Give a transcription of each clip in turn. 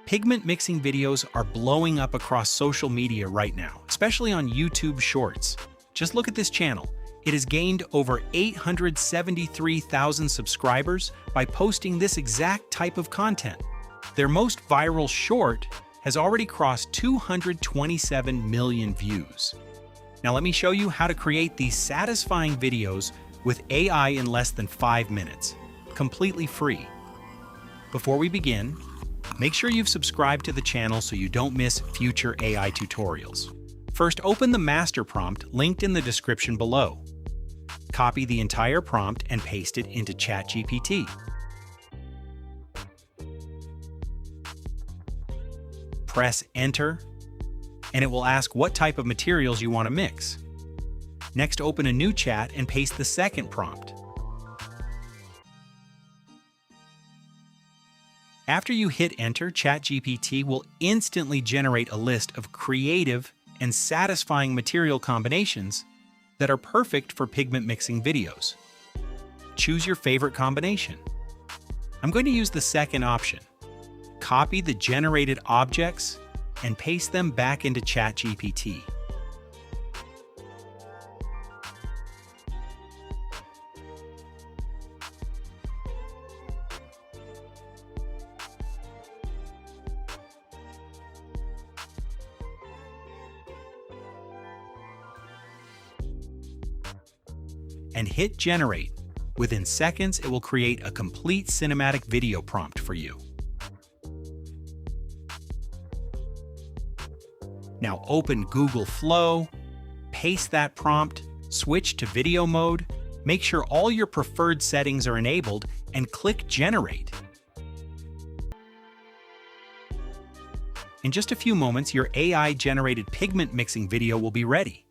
Pigment mixing videos are blowing up across social media right now, especially on YouTube Shorts. Just look at this channel. It has gained over 873,000 subscribers by posting this exact type of content. Their most viral short has already crossed 227 million views. Now let me show you how to create these satisfying videos with AI in less than 5 minutes, completely free. Before we begin, make sure you've subscribed to the channel so you don't miss future AI tutorials. First, open the master prompt linked in the description below. Copy the entire prompt and paste it into ChatGPT. Press Enter, and it will ask what type of materials you want to mix. Next, open a new chat and paste the second prompt. After you hit Enter, ChatGPT will instantly generate a list of creative and satisfying material combinations that are perfect for pigment mixing videos. Choose your favorite combination. I'm going to use the second option. Copy the generated objects and paste them back into ChatGPT. And hit Generate. Within seconds, it will create a complete cinematic video prompt for you. Now open Google Flow, paste that prompt, switch to video mode, make sure all your preferred settings are enabled, and click Generate. In just a few moments, your AI-generated pigment mixing video will be ready.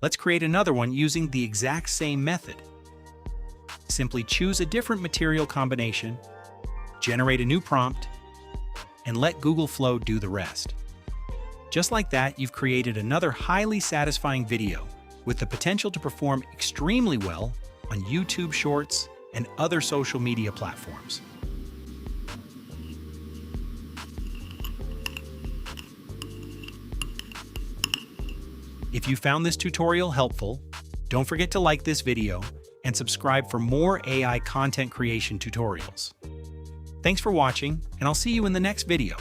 Let's create another one using the exact same method. Simply choose a different material combination, generate a new prompt, and let Google Flow do the rest. Just like that, you've created another highly satisfying video with the potential to perform extremely well on YouTube Shorts and other social media platforms. If you found this tutorial helpful, don't forget to like this video and subscribe for more AI content creation tutorials. Thanks for watching, and I'll see you in the next video.